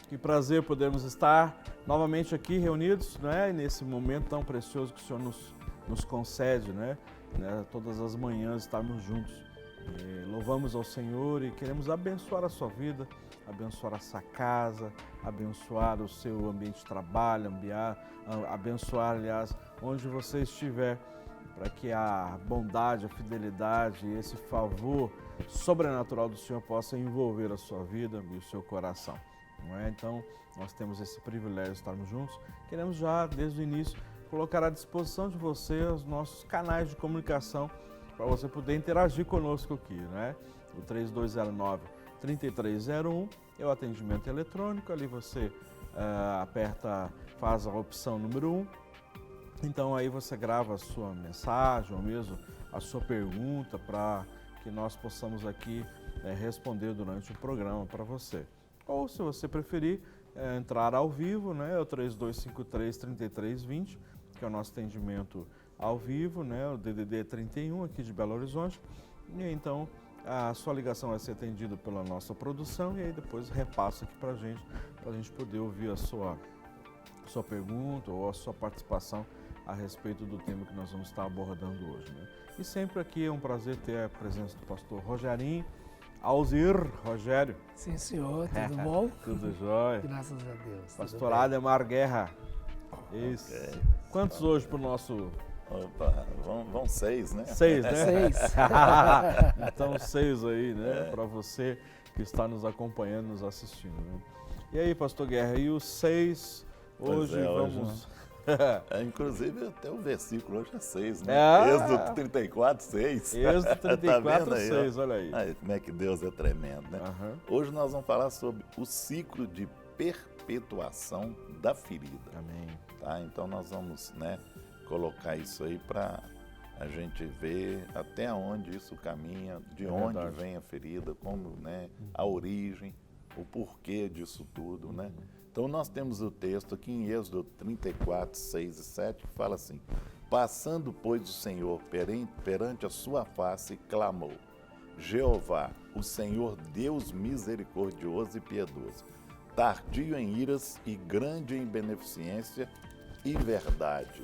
Que prazer podermos estar novamente aqui reunidos, né? Nesse momento tão precioso que o Senhor nos concede, né? Todas as manhãs estarmos juntos. Louvamos ao Senhor e queremos abençoar a sua vida, abençoar a sua casa, abençoar o seu ambiente de trabalho, abençoar, aliás, onde você estiver, para que a bondade, a fidelidade e esse favor sobrenatural do Senhor possa envolver a sua vida e o seu coração. Não é? Então, nós temos esse privilégio de estarmos juntos. Queremos já, desde o início, colocar à disposição de você os nossos canais de comunicação para você poder interagir conosco aqui, né? O 3209-3301 é o atendimento eletrônico, ali você faz a opção número 1. Então, aí você grava a sua mensagem ou mesmo a sua pergunta para que nós possamos aqui responder durante o programa para você. Ou, se você preferir, entrar ao vivo, né? É o 3253-3320, que é o nosso atendimento ao vivo, né? O DDD 31 aqui de Belo Horizonte. E então, a sua ligação vai ser atendida pela nossa produção e aí depois repassa aqui para a gente poder ouvir a sua pergunta ou a sua participação a respeito do tema que nós vamos estar abordando hoje, né? E sempre aqui é um prazer ter a presença do pastor Rogerinho. Alzir, Rogério. Sim, senhor, tudo bom? Tudo jóia. Graças a Deus. Pastor Ademar Guerra. Isso. Okay. Quantos hoje para o nosso... Opa, vão 6, né? 6, né? 6. Então 6 aí, né? Para você que está nos acompanhando, nos assistindo, né? E aí, pastor Guerra, e os 6, hoje vamos... Inclusive até o versículo hoje é 6, né? Êxodo 34, 6. Êxodo 34, tá 6, olha aí. Como é que Deus é tremendo, né? Hoje nós vamos falar sobre o ciclo de perpetuação da ferida. Amém. Tá? Então nós vamos, né, colocar isso aí para a gente ver até onde isso caminha, de onde vem a ferida, como, né, a origem, o porquê disso tudo, né? Então, nós temos o texto aqui em Êxodo 34, 6 e 7, que fala assim: passando, pois, o Senhor perante a sua face, clamou: Jeová, o Senhor Deus misericordioso e piedoso, tardio em iras e grande em beneficência e verdade,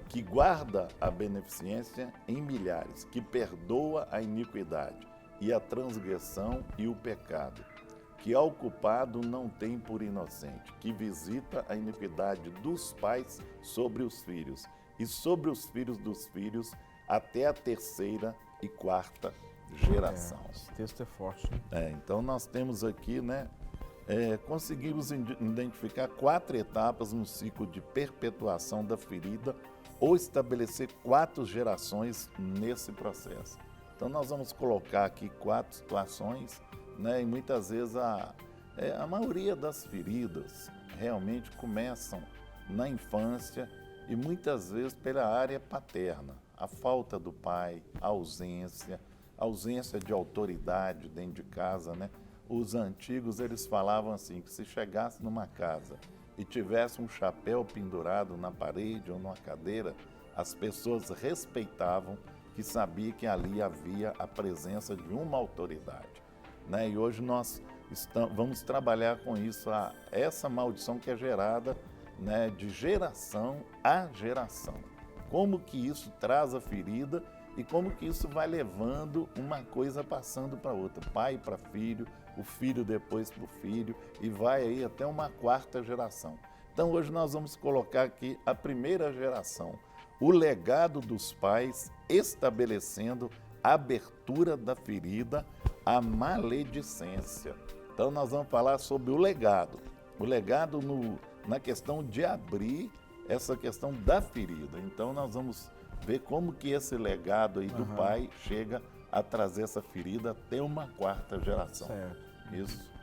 que guarda a beneficência em milhares, que perdoa a iniquidade e a transgressão e o pecado, que ao culpado não tem por inocente, que visita a iniquidade dos pais sobre os filhos, e sobre os filhos dos filhos, até a 3ª e 4ª geração. Esse texto é forte. Então nós temos aqui, né, conseguimos identificar 4 etapas no ciclo de perpetuação da ferida, ou estabelecer 4 gerações nesse processo. Então nós vamos colocar aqui 4 situações, né? E muitas vezes a maioria das feridas realmente começam na infância e muitas vezes pela área paterna. A falta do pai, a ausência de autoridade dentro de casa, né? Os antigos, eles falavam assim, que se chegasse numa casa e tivesse um chapéu pendurado na parede ou numa cadeira, as pessoas respeitavam, que sabia que ali havia a presença de uma autoridade, né? E hoje nós vamos trabalhar com isso, essa maldição que é gerada, né, de geração a geração. Como que isso traz a ferida e como que isso vai levando uma coisa passando para outra, pai para filho, o filho depois para o filho, e vai aí até uma 4ª geração. Então hoje nós vamos colocar aqui a 1ª geração, o legado dos pais estabelecendo a abertura da ferida, a maledicência. Então nós vamos falar sobre o legado na questão de abrir essa questão da ferida. Então nós vamos ver como que esse legado aí do pai chega a trazer essa ferida até uma 4ª geração. Certo. Isso.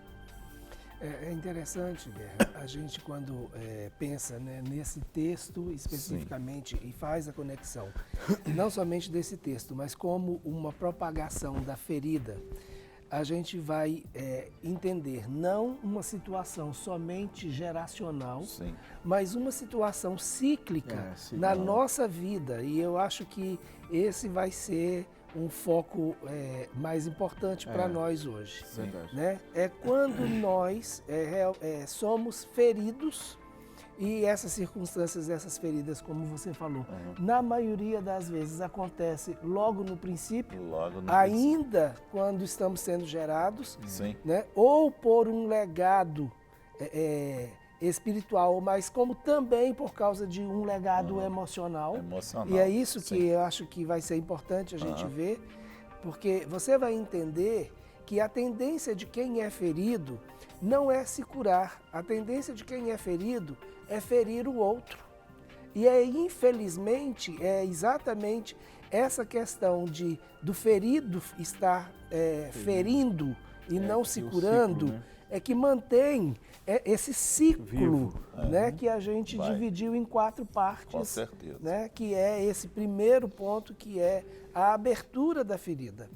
É interessante, Guerra, a gente quando pensa, né, nesse texto especificamente, sim, e faz a conexão, não somente desse texto, mas como uma propagação da ferida, a gente vai entender não uma situação somente geracional, sim, mas uma situação cíclica na nossa vida. E eu acho que esse vai ser um foco mais importante para nós hoje. Verdade. Né? É quando nós somos feridos e essas circunstâncias, essas feridas, como você falou, na maioria das vezes acontece logo no princípio, ainda quando estamos sendo gerados, né? Ou por um legado espiritual, mas como também por causa de um legado emocional. E é isso que eu acho que vai ser importante a gente ver, porque você vai entender que a tendência de quem é ferido não é se curar, a tendência de quem é ferido é ferir o outro. E infelizmente, é exatamente essa questão do ferido estar ferindo e não se curando, ciclo, né? É que mantém esse ciclo, né, que a gente dividiu em 4 partes. Com certeza. Né, que é esse primeiro ponto, que é a abertura da ferida.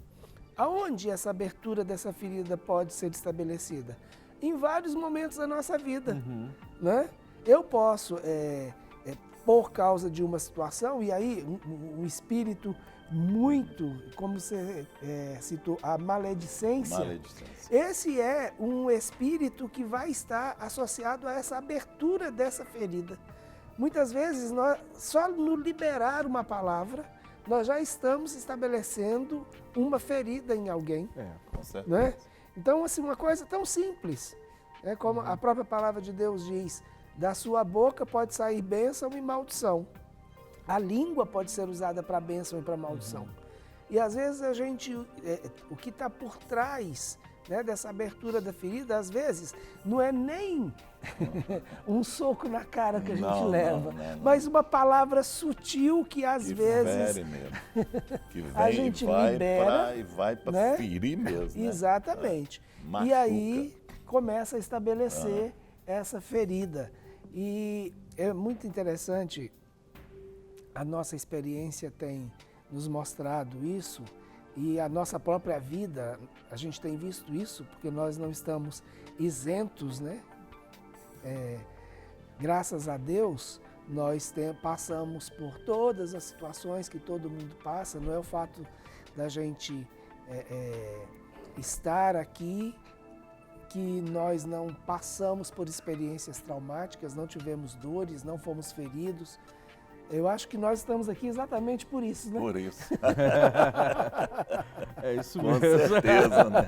Aonde essa abertura dessa ferida pode ser estabelecida? Em vários momentos da nossa vida. Né? Eu posso, por causa de uma situação, e aí um espírito muito, como você citou, a maledicência. Esse é um espírito que vai estar associado a essa abertura dessa ferida. Muitas vezes, só no liberar uma palavra, nós já estamos estabelecendo uma ferida em alguém. Com certeza. Né? Então, assim, uma coisa tão simples, como a própria palavra de Deus diz, da sua boca pode sair bênção e maldição. A língua pode ser usada para bênção e para maldição. E às vezes a gente, o que está por trás, né, dessa abertura da ferida, às vezes não é nem um soco na cara que a gente leva, mas uma palavra sutil que às vezes fere mesmo. Que vem, a gente libera e vai para, né, ferir mesmo. Né? Exatamente. E aí começa a estabelecer essa ferida. E é muito interessante, a nossa experiência tem nos mostrado isso, e a nossa própria vida, a gente tem visto isso, porque nós não estamos isentos, né? Graças a Deus, nós passamos por todas as situações que todo mundo passa, não é o fato da gente estar aqui que nós não passamos por experiências traumáticas, não tivemos dores, não fomos feridos. Eu acho que nós estamos aqui exatamente por isso, né? Por isso. É isso mesmo. Com certeza, né?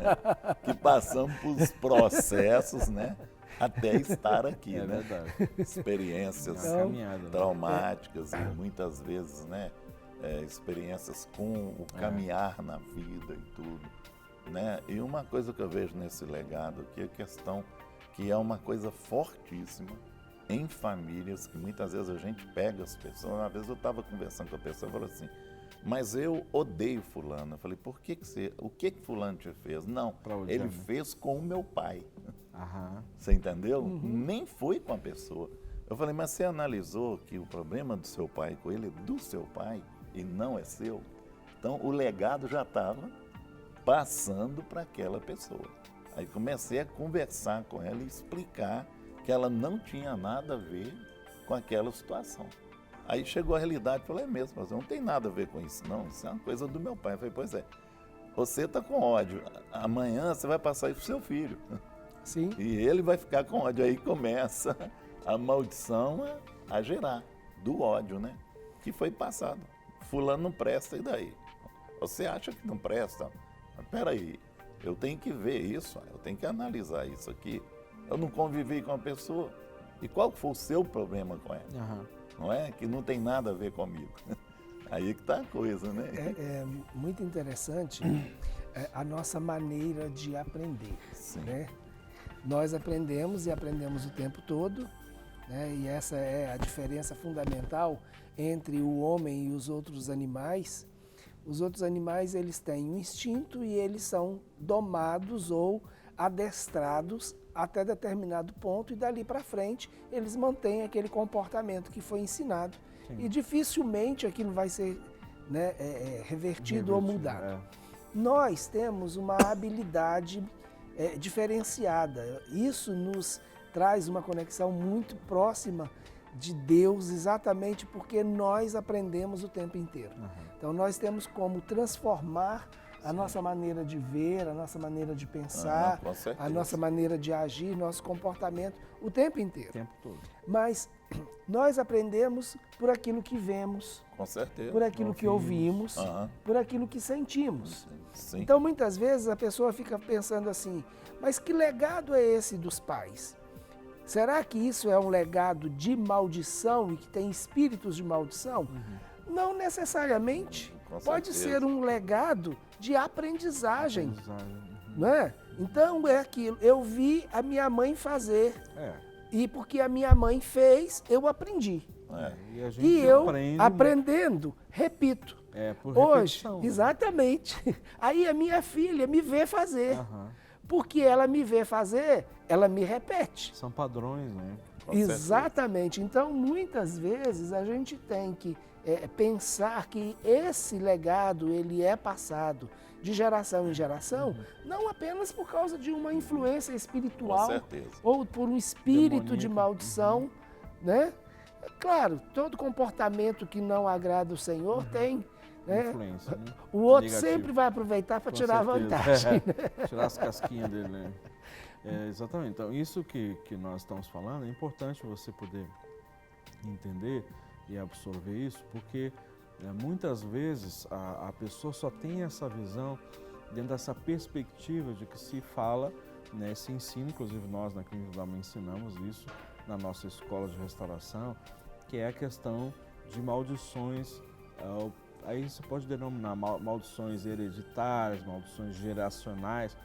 Que passamos por processos, né? Até estar aqui, né? Verdade. Experiências traumáticas e muitas vezes, né? Experiências com o caminhar na vida e tudo. Né? E uma coisa que eu vejo nesse legado aqui é a questão que é uma coisa fortíssima em famílias, que muitas vezes a gente pega as pessoas. Uma vez eu estava conversando com a pessoa e falou assim, mas eu odeio fulano. Eu falei, por que você, o que fulano te fez? Não, ele fez com o meu pai. Você entendeu? Nem foi com a pessoa. Eu falei, mas você analisou que o problema do seu pai com ele é do seu pai e não é seu? Então o legado já estava passando para aquela pessoa. Aí comecei a conversar com ela e explicar que ela não tinha nada a ver com aquela situação. Aí chegou a realidade e falou, é mesmo, mas não tem nada a ver com isso, não, isso é uma coisa do meu pai. Eu falei, pois é, você está com ódio, amanhã você vai passar isso pro seu filho. Sim. E ele vai ficar com ódio. Aí começa a maldição a gerar do ódio, né? Que foi passado. Fulano não presta, e daí? Você acha que não presta? Mas peraí, eu tenho que ver isso, eu tenho que analisar isso aqui. Eu não convivi com a pessoa. E qual foi o seu problema com ela? Não é? Que não tem nada a ver comigo. Aí que está a coisa, né? É muito interessante a nossa maneira de aprender. Sim. Né? Nós aprendemos e aprendemos o tempo todo, né? E essa é a diferença fundamental entre o homem e os outros animais. Os outros animais, eles têm um instinto e eles são domados ou adestrados até determinado ponto, e dali para frente eles mantêm aquele comportamento que foi ensinado. Sim. E dificilmente aquilo vai ser, né, revertido ou mudado. Nós temos uma habilidade diferenciada. Isso nos traz uma conexão muito próxima de Deus exatamente porque nós aprendemos o tempo inteiro. Então nós temos como transformar a nossa maneira de ver, a nossa maneira de pensar, com certeza. a nossa maneira de agir, nosso comportamento o tempo inteiro. O tempo todo. Mas nós aprendemos por aquilo que vemos, Com certeza. por aquilo que ouvimos, por aquilo que sentimos. Sim. Então, muitas vezes, a pessoa fica pensando assim, mas que legado é esse dos pais? Será que isso é um legado de maldição e que tem espíritos de maldição? Não necessariamente. Com Pode certeza. ser um legado de aprendizagem, Aprendizagem. não é? Então, é aquilo. Eu vi a minha mãe fazer e porque a minha mãe fez, eu aprendi. E a gente E eu, aprende aprendendo, repito. por Hoje, repetição, né? exatamente. Aí a minha filha me vê fazer. Aham. Porque ela me vê fazer, ela me repete. São padrões, né? Com certeza. Exatamente. Então, muitas vezes, a gente tem que pensar que esse legado, ele é passado de geração em geração, não apenas por causa de uma influência Com espiritual certeza. ou por um espírito de Demoníaco. maldição, né? Claro, todo comportamento que não agrada o Senhor tem, né? Influência, né? O outro Negativo. sempre vai aproveitar para Com tirar certeza. vantagem. Tirar as casquinhas dele, né? Exatamente. Então, isso que nós estamos falando, é importante você poder entender e absorver isso, porque muitas vezes a pessoa só tem essa visão dentro dessa perspectiva de que se fala, né, se ensina, inclusive nós na Clínica da Alma ensinamos isso na nossa escola de restauração, que é a questão de maldições. Aí você pode denominar maldições hereditárias, maldições geracionais,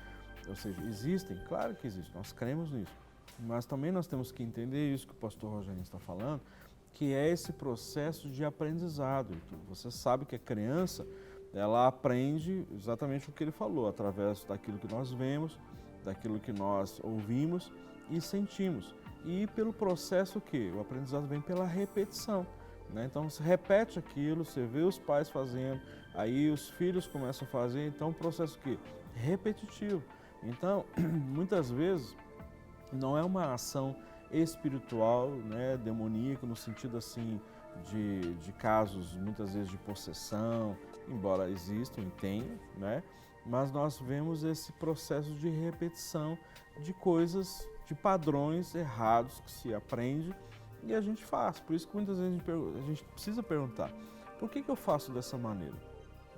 ou seja, existem, claro que existem, nós cremos nisso, mas também nós temos que entender isso que o pastor Rogério está falando, que é esse processo de aprendizado. Você sabe que a criança, ela aprende exatamente o que ele falou, através daquilo que nós vemos, daquilo que nós ouvimos e sentimos. E pelo processo que o aprendizado vem pela repetição. Né? Então você repete aquilo, você vê os pais fazendo, aí os filhos começam a fazer, então é um processo que repetitivo. Então, muitas vezes, não é uma ação espiritual, né, demoníaca, no sentido assim de casos, muitas vezes, de possessão, embora existam e tenham, né? Mas nós vemos esse processo de repetição de coisas, de padrões errados que se aprende e a gente faz. Por isso que muitas vezes a gente precisa perguntar, por que eu faço dessa maneira?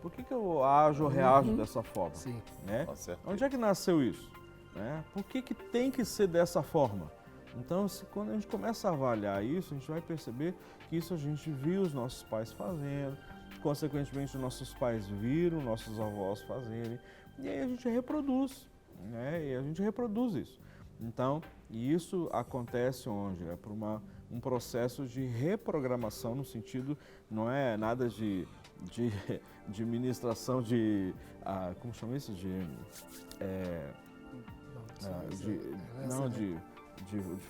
Por que eu ajo ou reajo dessa forma? Sim. Né? Com certeza. Onde é que nasceu isso? Né? Por que tem que ser dessa forma? Então, quando a gente começa a avaliar isso, a gente vai perceber que isso a gente viu os nossos pais fazendo, consequentemente, nossos pais viram nossos avós fazerem, e aí a gente reproduz, né? E a gente reproduz isso. Então, isso acontece onde? É por um processo de reprogramação, no sentido, não é nada de ministração de, como chama isso? De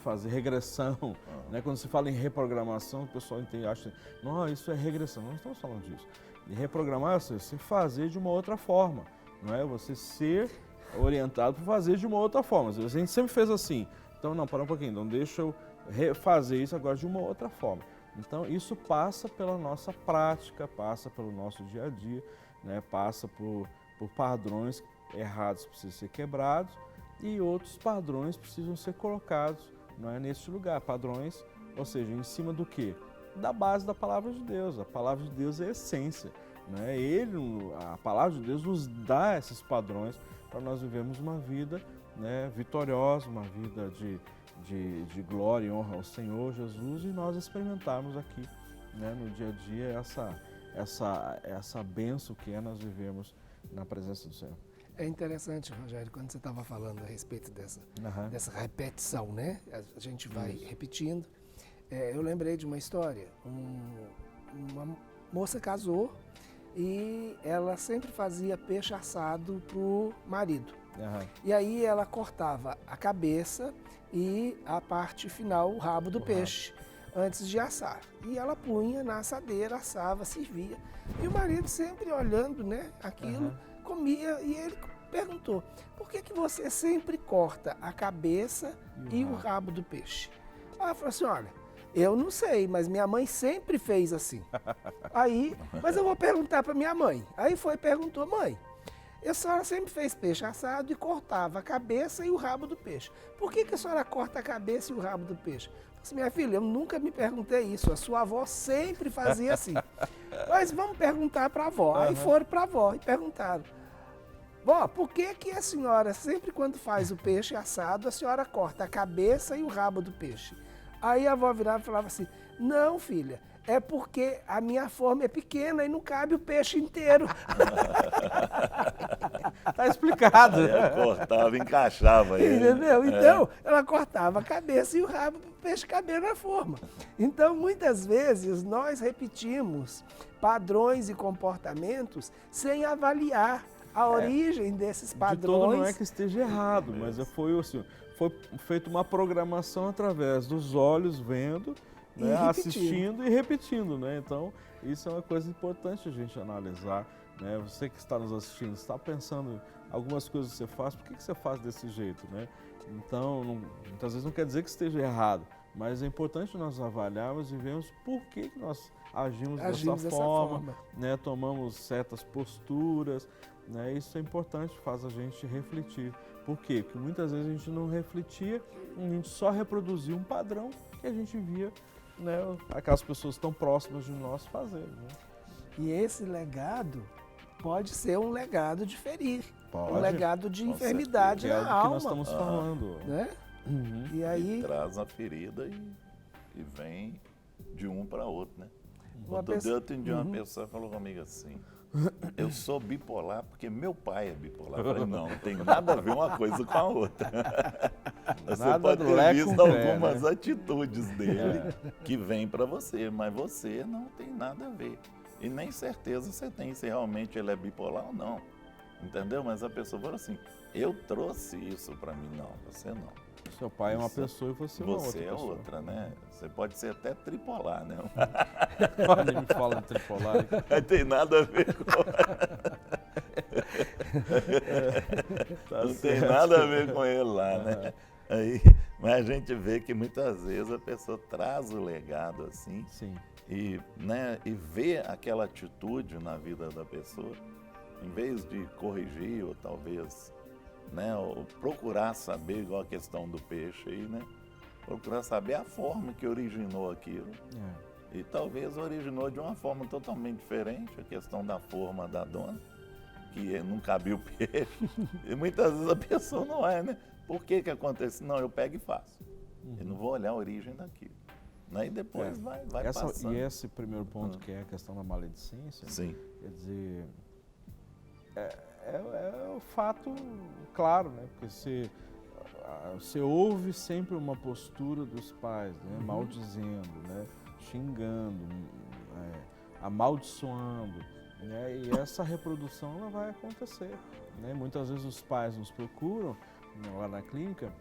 fazer regressão, né? Quando se fala em reprogramação, o pessoal acha, não, isso é regressão. Não estamos falando disso. E reprogramar é você fazer de uma outra forma, não é? Você ser orientado para fazer de uma outra forma. A gente sempre fez assim, então não, para um pouquinho, então deixa eu fazer isso agora de uma outra forma. Então isso passa pela nossa prática, passa pelo nosso dia a dia, né? Passa por padrões errados que precisam ser quebrados, e outros padrões precisam ser colocados, não é, nesse lugar. Padrões, ou seja, em cima do quê? Da base da palavra de Deus. A palavra de Deus é a essência. Né? A palavra de Deus nos dá esses padrões para nós vivermos uma vida, né, vitoriosa, uma vida de glória e honra ao Senhor Jesus, e nós experimentarmos aqui, né, no dia a dia essa bênção que é nós vivemos na presença do Senhor. É interessante, Rogério, quando você estava falando a respeito dessa repetição, né? A gente vai repetindo. Eu lembrei de uma história. Uma moça casou e ela sempre fazia peixe assado para o marido. E aí ela cortava a cabeça e a parte final, o rabo do peixe, antes de assar. E ela punha na assadeira, assava, servia. E o marido sempre olhando, né, aquilo, comia, e ele perguntou, por que você sempre corta a cabeça e o rabo do peixe? Ela falou assim, olha, Eu não sei, mas minha mãe sempre fez assim. Aí, mas eu vou perguntar para minha mãe. Aí perguntou, mãe, a senhora sempre fez peixe assado e cortava a cabeça e o rabo do peixe. Por que a senhora corta a cabeça e o rabo do peixe? Eu disse, minha filha, eu nunca me perguntei isso. A sua avó sempre fazia assim. Mas vamos perguntar para a avó. Aí foram para a avó e perguntaram. Vó, por que a senhora, sempre quando faz o peixe assado, a senhora corta a cabeça e o rabo do peixe? Aí a avó virava e falava assim, não, filha, é porque a minha forma é pequena e não cabe o peixe inteiro. Tá explicado. Aí ela cortava e encaixava ele. Entendeu? Então, ela cortava a cabeça e o rabo para o peixe caber na forma. Então, muitas vezes, nós repetimos padrões e comportamentos sem avaliar a origem desses padrões. De todo não é que esteja errado, mas foi assim, foi feita uma programação através dos olhos vendo, né, assistindo e repetindo, né? Então, isso é uma coisa importante a gente analisar, né? Você que está nos assistindo, está pensando em algumas coisas que você faz, por que você faz desse jeito, né? Então, muitas vezes não quer dizer que esteja errado, mas é importante nós avaliarmos e vermos por que nós agimos dessa forma, né? Tomamos certas posturas, né? Isso é importante, faz a gente refletir. Por quê? Porque muitas vezes a gente não refletia, a gente só reproduzia um padrão que a gente via, né, aquelas pessoas tão próximas de nós fazerem. Né? E esse legado pode ser um legado de ferir, Pode, um legado de enfermidade na alma. Que nós estamos falando. Né? E aí traz a ferida e vem de um para outro, né? Outro dia uma pessoa falou comigo assim, eu sou bipolar porque meu pai é bipolar. Eu falei, não tem nada a ver uma coisa com a outra. Você Nada pode ter visto algumas né? atitudes dele que vêm para você, mas você não tem nada a ver. E nem certeza você tem se realmente ele é bipolar ou não. Entendeu? Mas a pessoa falou assim, eu trouxe isso para mim. Não, você não. Seu pai é uma pessoa e você é uma outra pessoa. Você é outra, né? Você pode ser até tripolar, né? Olha, me fala em tripolar. Não tem nada a ver com... Não tem nada a ver com ele lá, né? Aí, mas a gente vê que muitas vezes a pessoa traz o legado assim. Sim. E, né, e vê aquela atitude na vida da pessoa, em vez de corrigir ou talvez, né, ou procurar saber, igual a questão do peixe aí, né? Procurar saber a forma que originou aquilo. E talvez originou de uma forma totalmente diferente, a questão da forma da dona, que não cabia o peixe. E muitas vezes a pessoa não é, né? Por que acontece? Não, eu pego e faço. Eu não vou olhar a origem daquilo. Né? E depois vai passando. E esse primeiro ponto, que é a questão da maledicência, sim. Quer dizer, é o fato claro, né? Porque você ouve sempre uma postura dos pais, né? Maldizendo, né? Xingando, amaldiçoando, né? E essa reprodução ela vai acontecer, né? Muitas vezes os pais nos procuram, né, lá na clínica,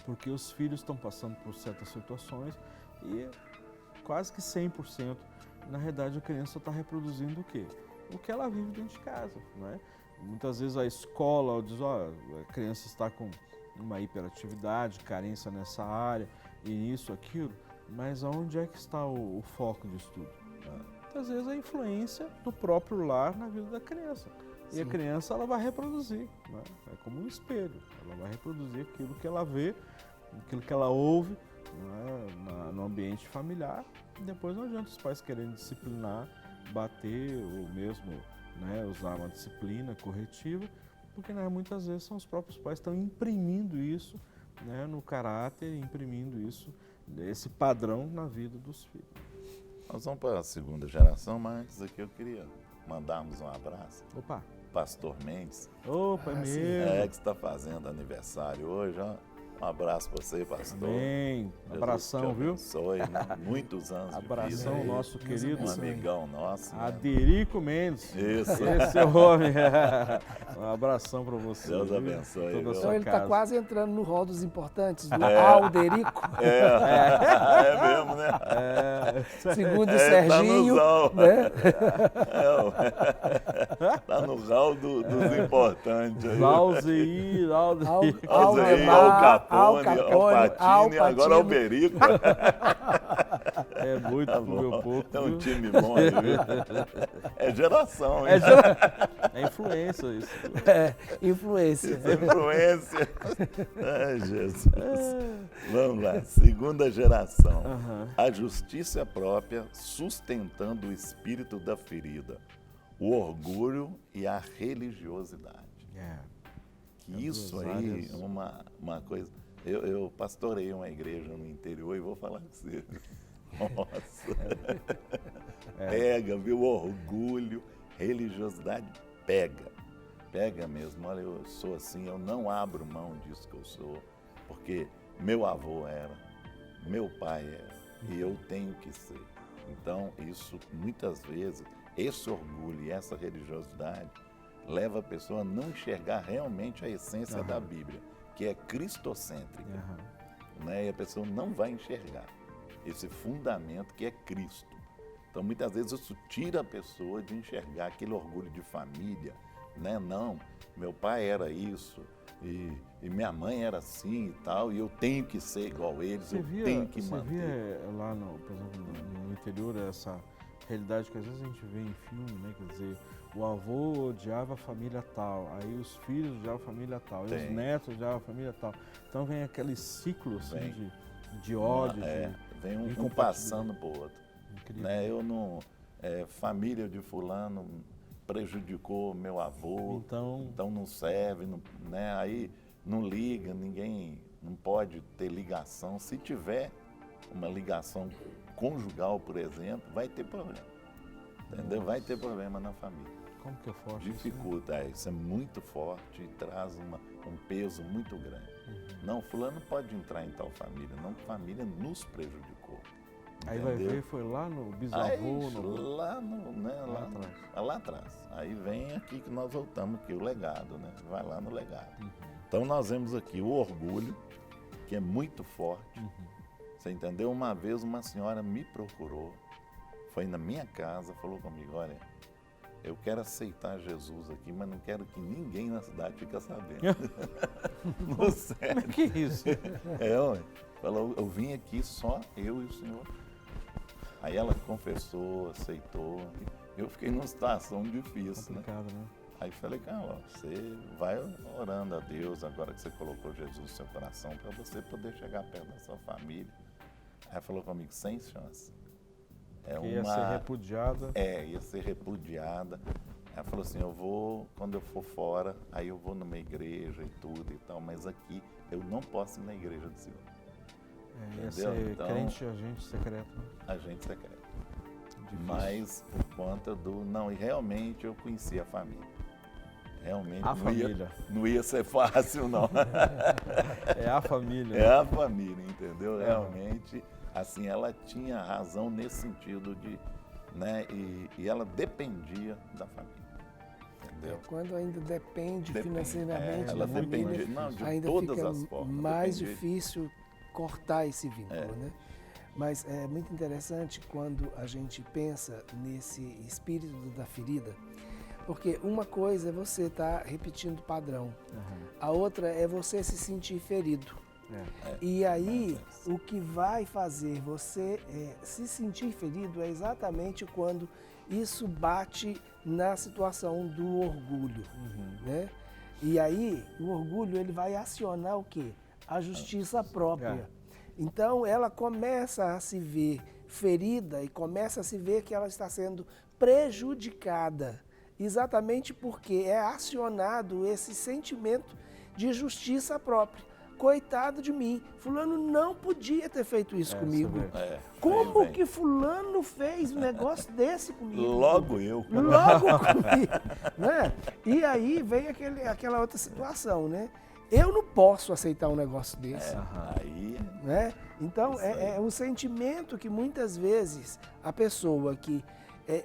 porque os filhos estão passando por certas situações e quase que 100%, na realidade, a criança está reproduzindo o quê? O que ela vive dentro de casa, não é? Muitas vezes a escola diz, a criança está com uma hiperatividade, carência nessa área, e isso, aquilo, mas aonde é que está o foco de estudo? Muitas vezes a influência do próprio lar na vida da criança. E a criança ela vai reproduzir, né? É como um espelho, ela vai reproduzir aquilo que ela vê, aquilo que ela ouve, né? No ambiente familiar. E depois não adianta os pais querendo disciplinar, bater ou mesmo, né, usar uma disciplina corretiva, porque, né, muitas vezes são os próprios pais que estão imprimindo isso, né, no caráter, imprimindo isso, esse padrão na vida dos filhos. Nós vamos para a segunda geração, mas antes aqui eu queria mandarmos um abraço. Opa! Pastor Mendes. Opa, meu! Que está fazendo aniversário hoje, ó. Um abraço para você, pastor. Amém. Abração, viu? Abençoe, né? Muitos anos Abração, de vida. Nosso querido. Um amigão nosso. Né? Aderico Mendes. Isso. Esse é o homem. Um abração para você. Deus abençoe. Toda a sua então ele casa. está quase entrando no rol dos importantes, do Alderico. É mesmo, né? Segundo o Serginho. Tá no rol dos importantes. Valzeir, Al Capone, Al Patini, agora Alberico. É muito Tá pro meu bom. pouco. É um Viu? time bom, aí, viu? É geração, hein? É influência isso. Influência. Isso é influência. Ai, Jesus. Vamos lá. Segunda geração. Aham. A justiça própria sustentando o espírito da ferida, o orgulho e a religiosidade. É. Que É isso duas aí áreas. é uma coisa... Eu pastorei uma igreja no interior e vou falar com você. Nossa. Pega, viu? Orgulho, religiosidade, pega. Pega mesmo. Olha, eu sou assim, eu não abro mão disso que eu sou, porque meu avô era, meu pai era, e eu tenho que ser. Então, isso, muitas vezes, esse orgulho e essa religiosidade leva a pessoa a não enxergar realmente a essência da Bíblia, que é cristocêntrica. Né? E a pessoa não vai enxergar esse fundamento que é Cristo. Então, muitas vezes, isso tira a pessoa de enxergar aquele orgulho de família, né? Não, meu pai era isso, e minha mãe era assim e tal, e eu tenho que ser igual a eles, eu tenho que manter. Você via lá, por exemplo, no interior, essa realidade que às vezes a gente vê em filme, né? Quer dizer, o avô odiava a família tal, aí os filhos odiavam a família tal, e os netos odiavam a família tal. Então vem aquele ciclo assim, de ódio, vem um incompatibilidade. passando para o outro. Incrível. Né? Eu não... família de fulano prejudicou meu avô, então não serve, não, né? Aí não liga, ninguém não pode ter ligação. Se tiver uma ligação conjugal, por exemplo, vai ter problema. Entendeu? Vai ter problema na família. Como que é forte Dificulta, isso é muito forte e traz um peso muito grande. Não, fulano pode entrar em tal família, não, família nos prejudicou. Aí vai ver, foi lá no bisavô, lá atrás. Aí vem aqui que nós voltamos aqui, o legado, né? Vai lá no legado. Então nós vemos aqui o orgulho, que é muito forte. Você entendeu? Uma vez uma senhora me procurou, foi na minha casa, falou comigo, olha, eu quero aceitar Jesus aqui, mas não quero que ninguém na cidade fique sabendo. Não, sério. Que isso? Ué. Falou, eu vim aqui só eu e o senhor. Aí ela confessou, aceitou. Eu fiquei numa situação difícil, complicado, né? Aí falei, Carla, você vai orando a Deus agora que você colocou Jesus no seu coração para você poder chegar perto da sua família. Aí ela falou comigo, sem chance. Ia ser repudiada. Ia ser repudiada. Ela falou assim, eu vou, quando eu for fora, aí eu vou numa igreja e tudo e tal, mas aqui eu não posso ir na igreja do Senhor. Ia ser então, crente agente secreto. Né? Agente secreto. Difícil. Mas por conta do... Não, e realmente eu conheci a família. Realmente não ia ser fácil, não. É a família. É a família, entendeu? Realmente, assim, ela tinha razão nesse sentido de... Né? E ela dependia da família. Entendeu? Quando ainda depende financeiramente ela da família, de ainda todas fica as formas, mais difícil cortar esse vínculo, né? Mas é muito interessante quando a gente pensa nesse espírito da ferida, porque uma coisa é você estar repetindo o padrão, a outra é você se sentir ferido. E aí, o que vai fazer você se sentir ferido é exatamente quando isso bate na situação do orgulho, né? E aí, o orgulho ele vai acionar o quê? A justiça própria. Então, ela começa a se ver ferida e começa a se ver que ela está sendo prejudicada, exatamente porque é acionado esse sentimento de justiça própria. Coitado de mim, fulano não podia ter feito isso comigo. Como que fulano fez um negócio desse comigo? Logo eu. Logo comigo, né? E aí vem aquela outra situação, né? Eu não posso aceitar um negócio desse. Né? Então, é um sentimento que muitas vezes a pessoa que,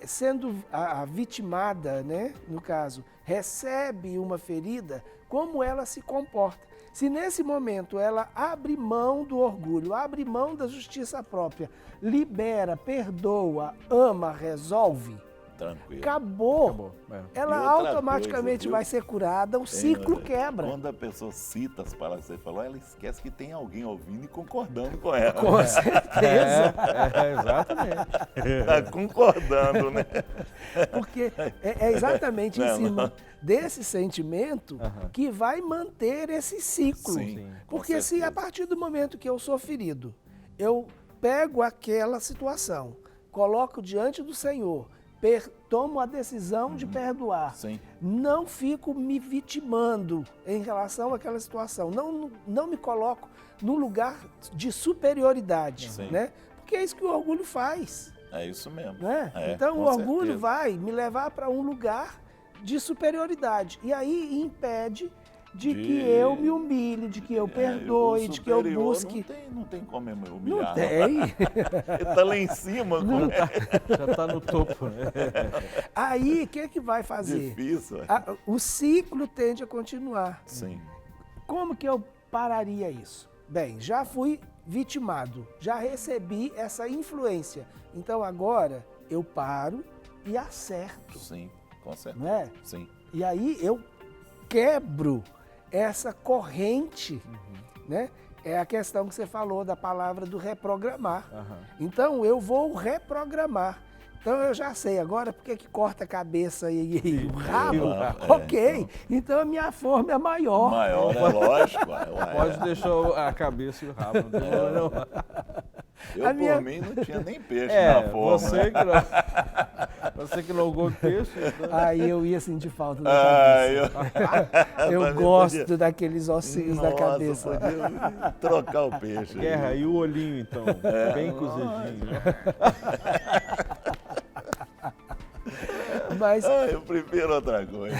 sendo a vitimada, né, no caso, recebe uma ferida, como ela se comporta. Se nesse momento ela abre mão do orgulho, abre mão da justiça própria, libera, perdoa, ama, resolve, Tranquilo. acabou. É. Ela E outra automaticamente coisa, viu? vai ser curada, o ciclo quebra. Quando a pessoa cita as palavras que você falou, ela esquece que tem alguém ouvindo e concordando com ela. Com certeza. Exatamente. Tá concordando, né? Porque é exatamente em Não, cima não. desse sentimento Aham. que vai manter esse ciclo. Sim, com Porque se a certeza. partir do momento que eu sou ferido, eu pego aquela situação, coloco diante do Senhor, tomo a decisão de perdoar, Sim. não fico me vitimando em relação àquela situação, não me coloco num lugar de superioridade, Sim. né? Porque é isso que o orgulho faz. É isso mesmo. Né? É, Então com o orgulho certeza. vai me levar para um lugar de superioridade. E aí impede de que eu me humilhe, de que eu perdoe, o de que eu superior busque. Não tem como eu me Não humilhar. tem. Ele tá lá em cima, como é Já está no topo. Né? Aí o que vai fazer? difícil. O ciclo tende a continuar. Sim. Como que eu pararia isso? Bem, já fui vitimado, já recebi essa influência. Então agora eu paro e acerto, Sim, com certeza. não é? Sim. E aí eu quebro essa corrente, né? É a questão que você falou da palavra do reprogramar. Aham. Então eu vou reprogramar. Então eu já sei agora porque que corta a cabeça e o rabo. Ok, então a minha forma é maior. Maior, é lógico. Ué. Pode deixar a cabeça e o rabo. Não tem problema não. Eu, a por minha- mim, não tinha nem peixe na forma. Você que não gosta de peixe. Então... Aí eu ia sentir falta da Ah, cabeça. Eu Também gosto podia- daqueles ossinhos da Nossa, cabeça. podia trocar o peixe. Guerra, e o olhinho então? Bem cozidinho. Mas, Eu prefiro outra coisa.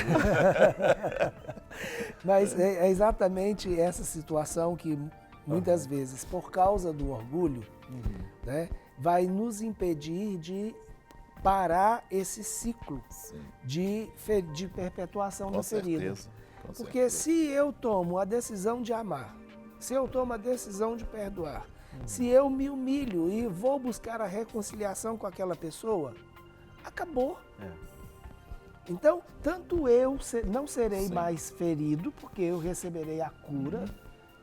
mas é exatamente essa situação que muitas vezes, por causa do orgulho, né, vai nos impedir de parar esse ciclo Sim, de perpetuação com da ferida. certeza. com Porque certeza. se eu tomo a decisão de amar, se eu tomo a decisão de perdoar, se eu me humilho e vou buscar a reconciliação com aquela pessoa, acabou. É. Então, tanto eu não serei Sim. mais ferido, porque eu receberei a cura,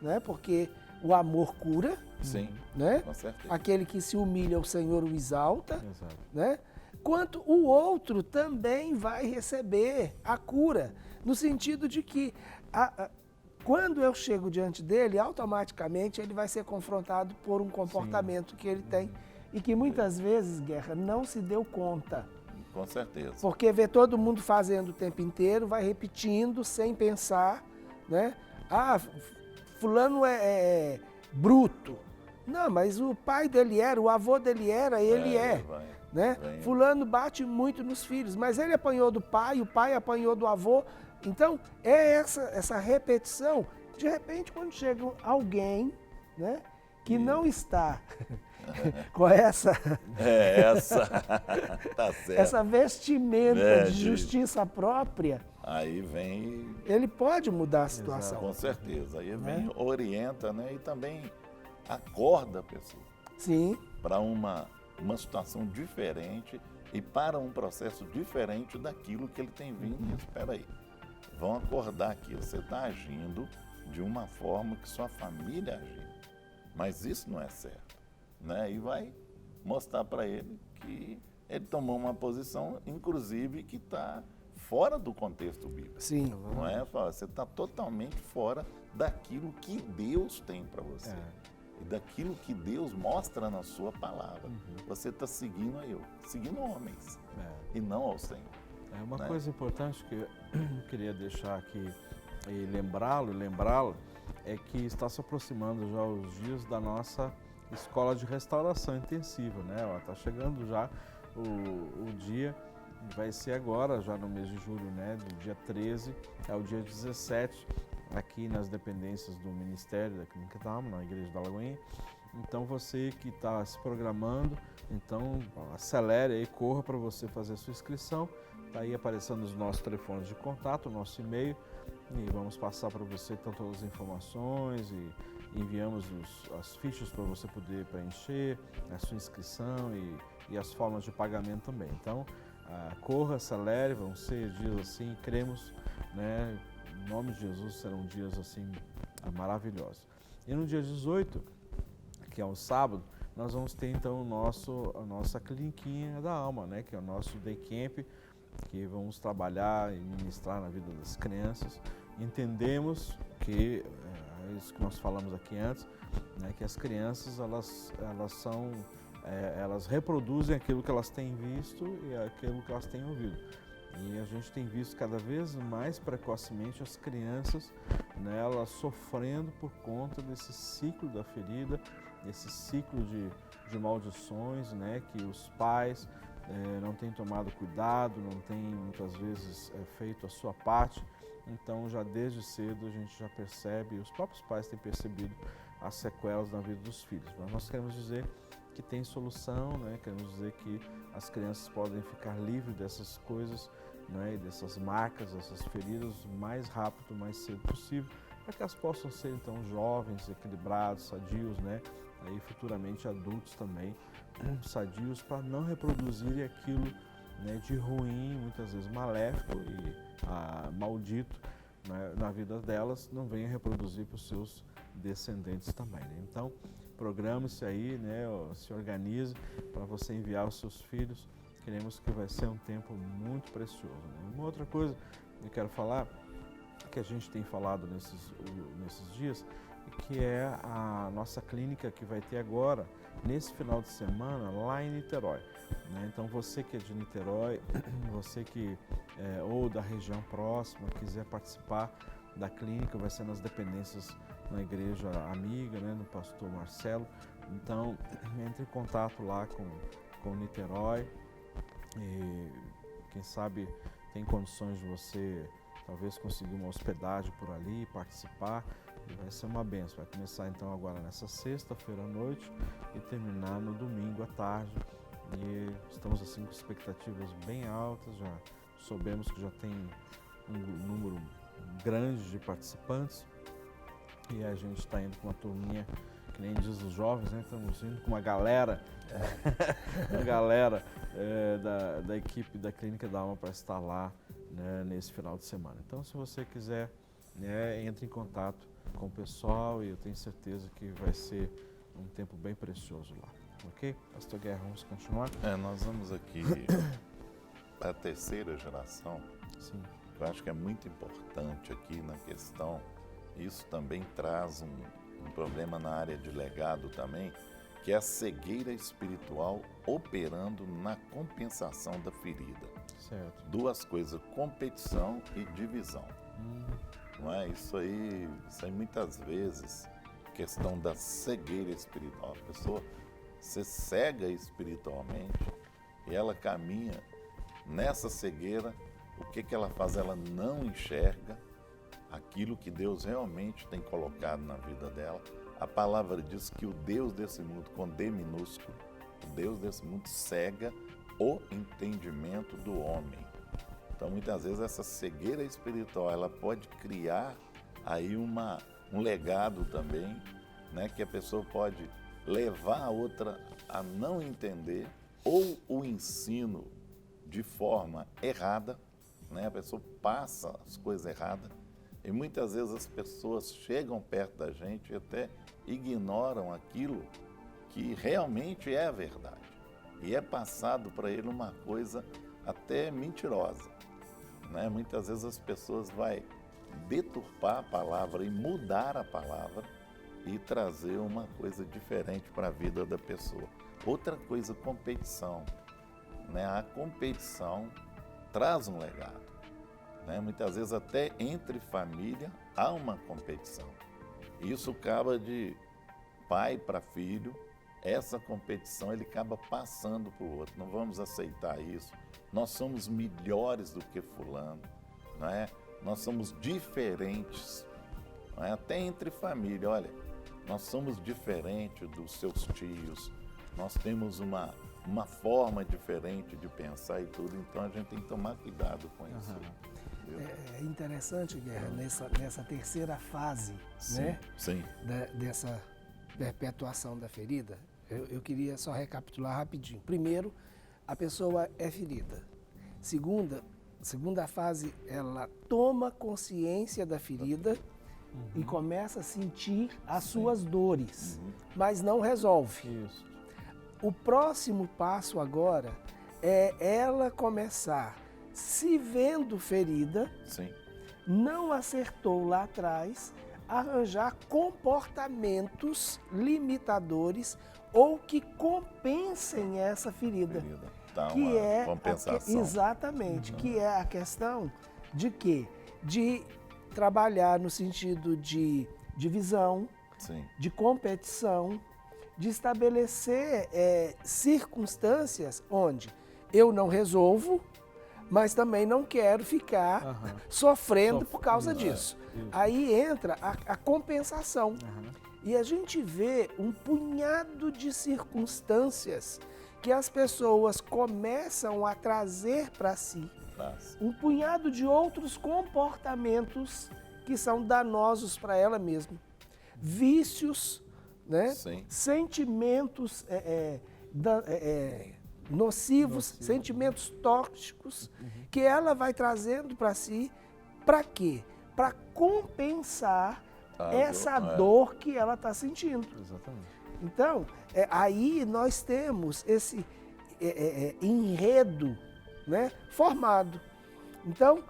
né? Porque o amor cura, Sim, né? com certeza. Aquele que se humilha, o Senhor o exalta, Exato. né? Quanto o outro também vai receber a cura, no sentido de que quando eu chego diante dele, automaticamente ele vai ser confrontado por um comportamento que ele tem e que muitas vezes, Guerra, não se deu conta. Com certeza. Porque vê todo mundo fazendo o tempo inteiro, vai repetindo sem pensar, né? Ah, fulano é bruto. Não, mas o pai dele era, o avô dele era, ele Vai. né? Vem. Fulano bate muito nos filhos, mas ele apanhou do pai, o pai apanhou do avô. Então, é essa repetição. De repente, quando chega alguém, né, que não está com essa Tá certo. essa vestimenta É, de de- justiça própria, Aí vem, ele pode mudar a situação. com certeza, aí Né? vem, orienta, né? E também acorda a pessoa Sim, para uma situação diferente e para um processo diferente daquilo que ele tem vindo. Espera aí, vão acordar aqui, você está agindo de uma forma que sua família agiu, mas isso não é certo, né? E vai mostrar para ele que ele tomou uma posição, inclusive, que está fora do contexto bíblico. sim. Não é? Fala, você está totalmente fora daquilo que Deus tem para você. E daquilo que Deus mostra na sua palavra. Você está seguindo seguindo homens e não ao Senhor. É uma Né? coisa importante que eu queria deixar aqui e lembrá-la, é que está se aproximando já os dias da nossa escola de restauração intensiva, né? Está chegando já o dia, vai ser agora, já no mês de julho, né? Do dia 13 ao dia 17, aqui nas dependências do Ministério da Clínica Dalma, na Igreja da Lagoinha. Então você que está se programando, então acelere aí, corra para você fazer a sua inscrição. Está aí aparecendo os nossos telefones de contato, o nosso e-mail, e vamos passar para você tanto as informações e enviamos as fichas para você poder preencher, a sua inscrição e as formas de pagamento também. Então, corra, acelere, vão ser dias assim, cremos, né? Em nome de Jesus serão dias assim maravilhosos. E no dia 18, que é um sábado, nós vamos ter então a nossa cliniquinha da alma, né? Que é o nosso day camp, que vamos trabalhar e ministrar na vida das crianças. Entendemos que, é isso que nós falamos aqui antes, né? Que as crianças elas reproduzem aquilo que elas têm visto e aquilo que elas têm ouvido. E a gente tem visto cada vez mais precocemente as crianças, né, elas sofrendo por conta desse ciclo da ferida, desse ciclo de maldições, né, que os pais não têm tomado cuidado, não têm muitas vezes feito a sua parte. Então já desde cedo a gente já percebe, os próprios pais têm percebido as sequelas na vida dos filhos. Mas nós queremos dizer que tem solução, né? Queremos dizer que as crianças podem ficar livres dessas coisas, né? E dessas marcas, dessas feridas o mais rápido, o mais cedo possível, para que elas possam ser então jovens, equilibrados, sadios, né? Aí futuramente adultos também, sadios, para não reproduzirem aquilo, né, de ruim, muitas vezes maléfico e maldito, né, na vida delas, não venha reproduzir para os seus descendentes também, né? Então, programe-se aí, né, se organize para você enviar os seus filhos. Queremos que vai ser um tempo muito precioso, né? Uma outra coisa que eu quero falar, que a gente tem falado nesses dias, que é a nossa clínica que vai ter agora, nesse final de semana, lá em Niterói, né? Então, você que é de Niterói, você que ou da região próxima, quiser participar da clínica, vai ser nas dependências na igreja amiga, né, no pastor Marcelo. Então, entre em contato lá com Niterói e quem sabe tem condições de você talvez conseguir uma hospedagem por ali, participar, e vai ser uma bênção. Vai começar então agora nessa sexta-feira à noite e terminar no domingo à tarde. E estamos assim com expectativas bem altas, já soubemos que já tem um número grande de participantes. E a gente está indo com uma turminha, que nem diz os jovens, né? Estamos indo com uma galera, da equipe da Clínica da Alma para estar lá, né, nesse final de semana. Então, se você quiser, né, entre em contato com o pessoal e eu tenho certeza que vai ser um tempo bem precioso lá. Ok? Pastor Guerra, vamos continuar? Nós vamos aqui para a terceira geração. Sim. Eu acho que é muito importante aqui na questão. Isso também traz um problema na área de legado também, que é a cegueira espiritual operando na compensação da ferida. Certo. Duas coisas, competição e divisão. Não é? Isso aí muitas vezes, questão da cegueira espiritual. A pessoa se cega espiritualmente e ela caminha nessa cegueira. O que ela faz? Ela não enxerga aquilo que Deus realmente tem colocado na vida dela. A palavra diz que o Deus desse mundo, com D minúsculo, o Deus desse mundo cega o entendimento do homem. Então, muitas vezes, essa cegueira espiritual, ela pode criar aí um legado também, né, que a pessoa pode levar a outra a não entender ou o ensino de forma errada, né? A pessoa passa as coisas erradas. E muitas vezes as pessoas chegam perto da gente e até ignoram aquilo que realmente é a verdade. E é passado para ele uma coisa até mentirosa, né? Muitas vezes as pessoas vão deturpar a palavra e mudar a palavra e trazer uma coisa diferente para a vida da pessoa. Outra coisa, competição, né? A competição traz um legado. Muitas vezes até entre família há uma competição. Isso acaba de pai para filho, essa competição ele acaba passando para o outro. Não vamos aceitar isso. Nós somos melhores do que fulano, não é? Nós somos diferentes, não é? Até entre família. Olha, nós somos diferentes dos seus tios, nós temos uma forma diferente de pensar e tudo, então a gente tem que tomar cuidado com isso. É interessante, Guerra, nessa terceira fase, Sim, né? Sim. Dessa perpetuação da ferida, eu queria só recapitular rapidinho. Primeiro, a pessoa é ferida. Segunda fase, ela toma consciência da ferida e começa a sentir as suas dores, mas não resolve. Isso. O próximo passo agora é ela começar, se vendo ferida, Sim. não acertou lá atrás, arranjar comportamentos limitadores ou que compensem essa ferida. Tá, Que uma é compensação. exatamente, que é a questão de quê? De trabalhar no sentido de divisão, Sim. de competição, de estabelecer circunstâncias onde eu não resolvo, mas também não quero ficar sofrendo por causa disso. Aí entra a compensação. E a gente vê um punhado de circunstâncias que as pessoas começam a trazer para si. Um punhado de outros comportamentos que são danosos para ela mesma. Vícios, né? Sentimentos nocivos, sentimentos tóxicos que ela vai trazendo para si. Para quê? Para compensar essa dor que ela está sentindo. Exatamente. Então, aí nós temos esse enredo, né, formado. Então,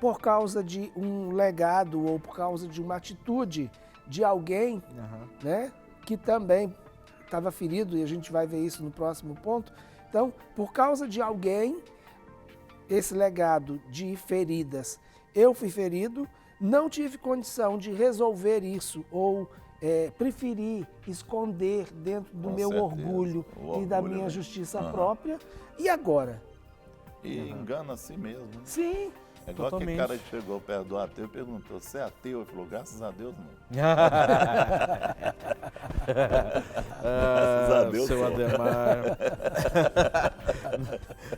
por causa de um legado ou por causa de uma atitude de alguém, né, que também estava ferido, e a gente vai ver isso no próximo ponto. Então, por causa de alguém, esse legado de feridas, eu fui ferido, não tive condição de resolver isso ou preferi esconder dentro do meu orgulho e da minha justiça própria. E agora? E engana a si mesmo. Né? Sim. É igual aquele cara que chegou perto do ateu e perguntou, você é ateu? Ele falou, graças a Deus não. Graças a Deus, seu Ademar.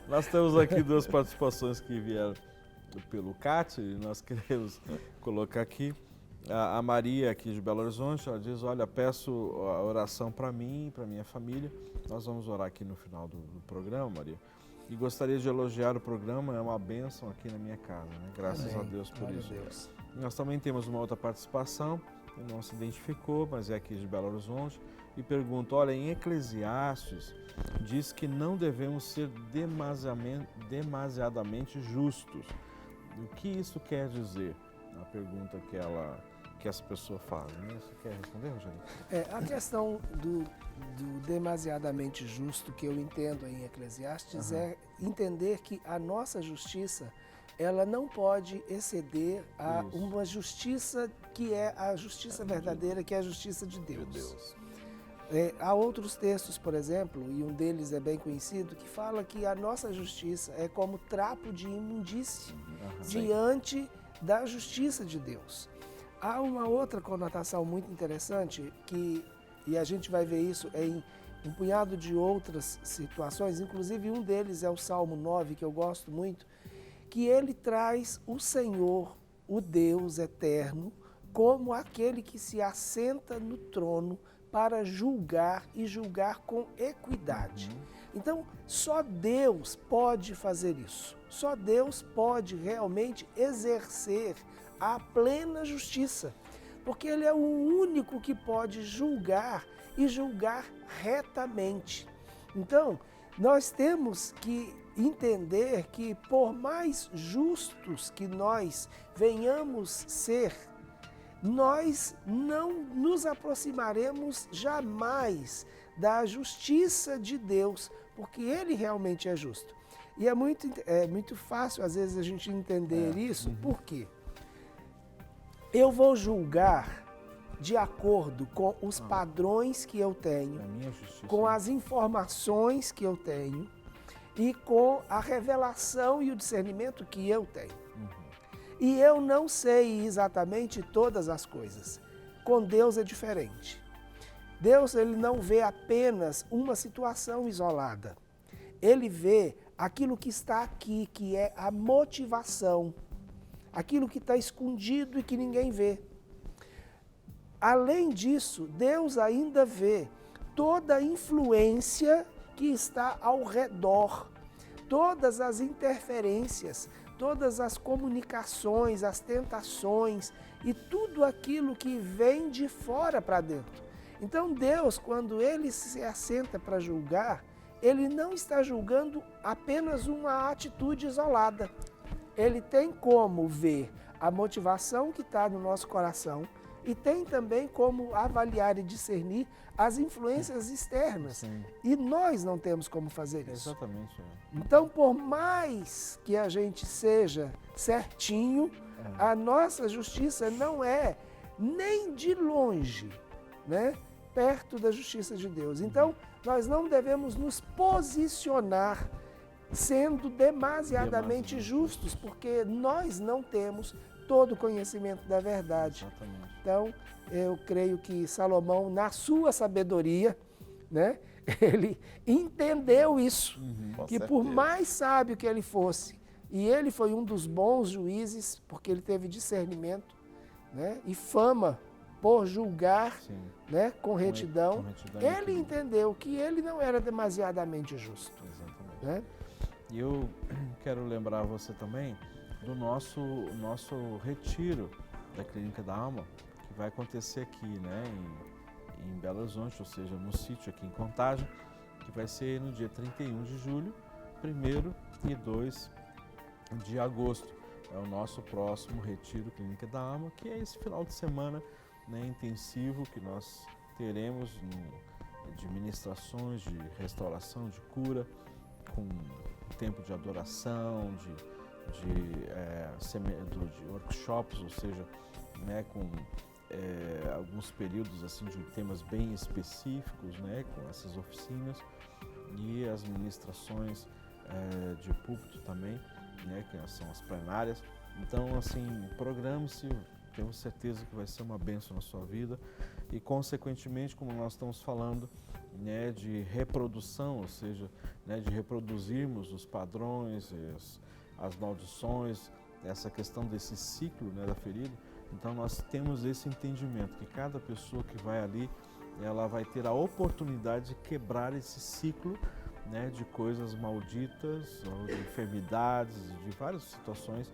Nós temos aqui duas participações que vieram pelo CAT e nós queremos colocar aqui. A Maria, aqui de Belo Horizonte, ela diz, olha, peço a oração para mim e para minha família. Nós vamos orar aqui no final do programa, Maria. E gostaria de elogiar o programa, é uma bênção aqui na minha casa, né? Graças a Deus por isso. Deus. Nós também temos uma outra participação, que não se identificou, mas é aqui de Belo Horizonte, e pergunta, olha, em Eclesiastes diz que não devemos ser demasiadamente justos. O que isso quer dizer? A pergunta que essa pessoa faz, né? Você quer responder, Rogério? A questão do demasiadamente justo que eu entendo em Eclesiastes é entender que a nossa justiça, ela não pode exceder a uma justiça que é a justiça verdadeira, que é a justiça de Deus. Há outros textos, por exemplo, e um deles é bem conhecido, que fala que a nossa justiça é como trapo de imundície diante da justiça de Deus. Há uma outra conotação muito interessante e a gente vai ver isso em um punhado de outras situações, inclusive um deles é o Salmo 9, que eu gosto muito, que ele traz o Senhor, o Deus eterno, como aquele que se assenta no trono para julgar e julgar com equidade. Então, só Deus pode fazer isso. Só Deus pode realmente exercer a plena justiça, porque Ele é o único que pode julgar e julgar retamente. Então, nós temos que entender que por mais justos que nós venhamos ser, nós não nos aproximaremos jamais da justiça de Deus, porque Ele realmente é justo. E é muito fácil, às vezes, a gente entender isso, por quê? Eu vou julgar de acordo com os padrões que eu tenho, com as informações que eu tenho e com a revelação e o discernimento que eu tenho. E eu não sei exatamente todas as coisas. Com Deus é diferente. Deus, ele não vê apenas uma situação isolada. Ele vê aquilo que está aqui, que é a motivação, aquilo que está escondido e que ninguém vê. Além disso, Deus ainda vê toda a influência que está ao redor, todas as interferências, todas as comunicações, as tentações e tudo aquilo que vem de fora para dentro. Então Deus, quando Ele se assenta para julgar, Ele não está julgando apenas uma atitude isolada. Ele tem como ver a motivação que está no nosso coração e tem também como avaliar e discernir as influências externas. Sim. E nós não temos como fazer isso. Exatamente. Então, por mais que a gente seja certinho, a nossa justiça não é nem de longe, né, perto da justiça de Deus. Então, nós não devemos nos posicionar sendo demasiadamente justos, porque nós não temos todo o conhecimento da verdade. Exatamente. Então, eu creio que Salomão, na sua sabedoria, né, ele entendeu isso, que por mais sábio que ele fosse, e ele foi um dos bons juízes, porque ele teve discernimento, né, e fama por julgar, né, com retidão, ele entendeu que ele não era demasiadamente justo. Exatamente. Né? E eu quero lembrar você também do nosso retiro da Clínica da Alma, que vai acontecer aqui, né, em Belo Horizonte, ou seja, no sítio aqui em Contagem, que vai ser no dia 31 de julho, 1º e 2 de agosto. É o nosso próximo retiro Clínica da Alma, que é esse final de semana, né, intensivo que nós teremos de ministrações, de restauração, de cura, com tempo de adoração, de workshops, ou seja, né, com alguns períodos assim de temas bem específicos, né, com essas oficinas e as ministrações de púlpito também, né, que são as plenárias. Então, assim, programe-se, tenho certeza que vai ser uma bênção na sua vida e, consequentemente, como nós estamos falando, né, de reprodução, ou seja, né, de reproduzirmos os padrões, as maldições, essa questão desse ciclo, né, da ferida. Então nós temos esse entendimento que cada pessoa que vai ali, ela vai ter a oportunidade de quebrar esse ciclo, né, de coisas malditas, ou de enfermidades, de várias situações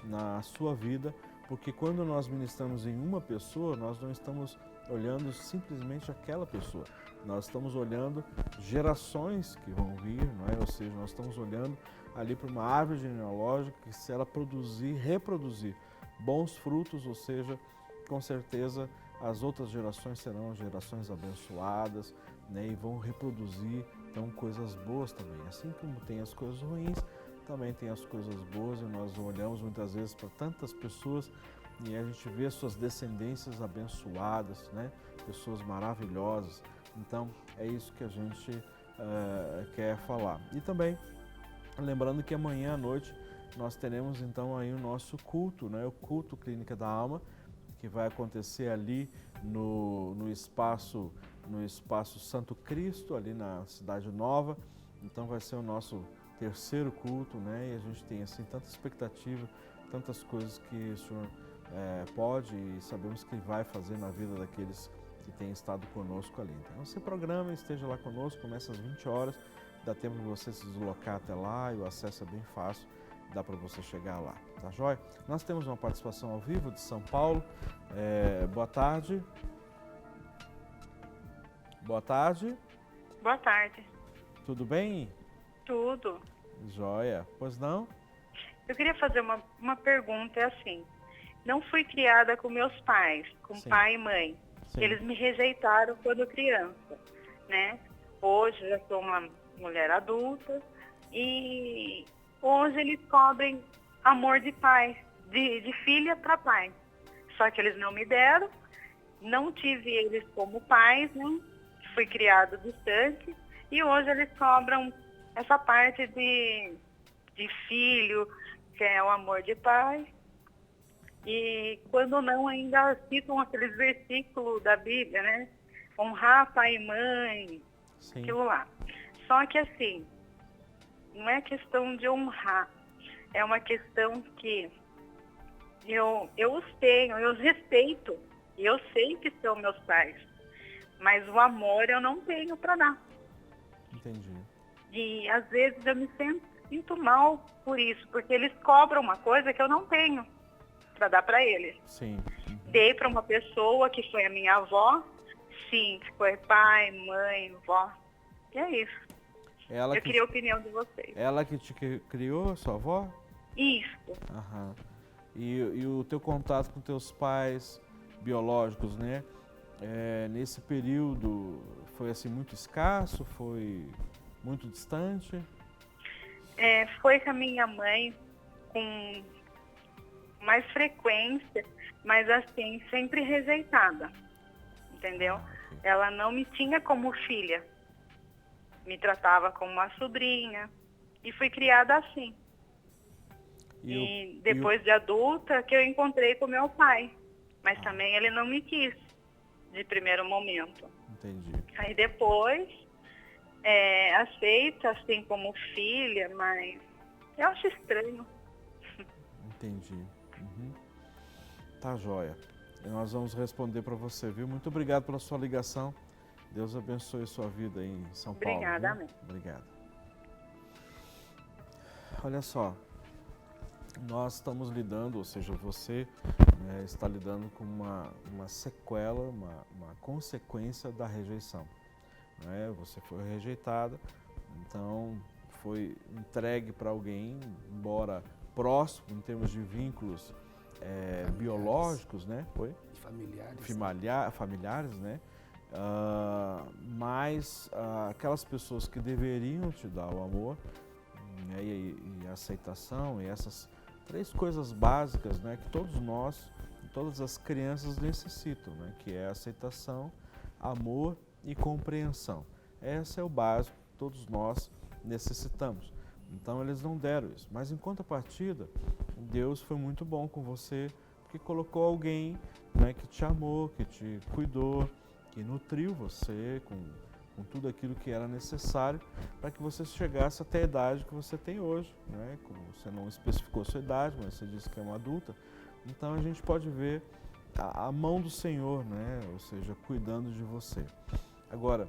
na sua vida, porque quando nós ministramos em uma pessoa, nós não estamos olhando simplesmente aquela pessoa. Nós estamos olhando gerações que vão vir, não é? Ou seja, nós estamos olhando ali para uma árvore genealógica que, se ela reproduzir bons frutos, ou seja, com certeza as outras gerações serão gerações abençoadas, né? E vão reproduzir então coisas boas também. Assim como tem as coisas ruins, também tem as coisas boas, e nós olhamos muitas vezes para tantas pessoas e a gente vê suas descendências abençoadas, né? Pessoas maravilhosas. Então, é isso que a gente quer falar. E também, lembrando que amanhã à noite nós teremos então aí o nosso culto, né? O culto Clínica da Alma, que vai acontecer ali no espaço Santo Cristo, ali na Cidade Nova. Então vai ser o nosso terceiro culto, né? E a gente tem assim tanta expectativa, tantas coisas que o Senhor pode e sabemos que vai fazer na vida daqueles que têm estado conosco ali. Então, se programa, esteja lá conosco, começa às 20 horas, dá tempo de você se deslocar até lá e o acesso é bem fácil, dá para você chegar lá, tá joia? Nós temos uma participação ao vivo de São Paulo. Boa tarde. Boa tarde. Boa tarde. Tudo bem? Tudo. Joia. Pois não? Eu queria fazer uma pergunta, assim. Não fui criada com meus pais, com Sim. pai e mãe. Sim. Eles me rejeitaram quando criança, né? Hoje já sou uma mulher adulta e hoje eles cobrem amor de pai, de filha para pai. Só que eles não me deram, não tive eles como pais, né? Fui criado distante e hoje eles cobram essa parte de filho, que é o amor de pai. E quando não, ainda citam aqueles versículos da Bíblia, né? Honrar pai e mãe, Sim. aquilo lá. Só que assim, não é questão de honrar, é uma questão que eu os tenho, eu os respeito, e eu sei que são meus pais, mas o amor eu não tenho para dar. Entendi. E às vezes eu me sinto mal por isso, porque eles cobram uma coisa que eu não tenho para dar para eles. Sim. Dei para uma pessoa que foi a minha avó, sim, que foi pai, mãe, vó. E é isso. Eu queria a opinião de vocês. Ela que te criou, sua avó? Isso. Aham. E o teu contato com teus pais biológicos, né? Nesse período foi assim muito escasso, foi muito distante? Foi com a minha mãe com mais frequência, mas assim, sempre rejeitada, entendeu? Ok. Ela não me tinha como filha, me tratava como uma sobrinha e fui criada assim. E depois de adulta que eu encontrei com meu pai, mas também ele não me quis de primeiro momento. Entendi. Aí depois aceita assim como filha, mas eu acho estranho. Entendi. Uhum. Tá joia. E nós vamos responder para você, viu? Muito obrigado pela sua ligação. Deus abençoe a sua vida aí em São Paulo. Obrigada, viu? amém. Obrigado. Olha só, nós estamos lidando, ou seja, você está lidando com uma sequela, uma consequência da rejeição. Você foi rejeitada, então foi entregue para alguém, embora próximo em termos de vínculos biológicos, né? Foi? Familiares, né? Mas aquelas pessoas que deveriam te dar o amor, né, e a aceitação, e essas 3 coisas básicas, né, que todos nós, todas as crianças necessitam, né, que é aceitação, amor e compreensão. Esse é o básico que todos nós necessitamos. Então eles não deram isso, mas em contrapartida, Deus foi muito bom com você, porque colocou alguém, né, que te amou, que te cuidou, que nutriu você com tudo aquilo que era necessário para que você chegasse até a idade que você tem hoje, né? Como você não especificou sua idade, mas você disse que é uma adulta, então a gente pode ver a mão do Senhor, né? Ou seja, cuidando de você. Agora,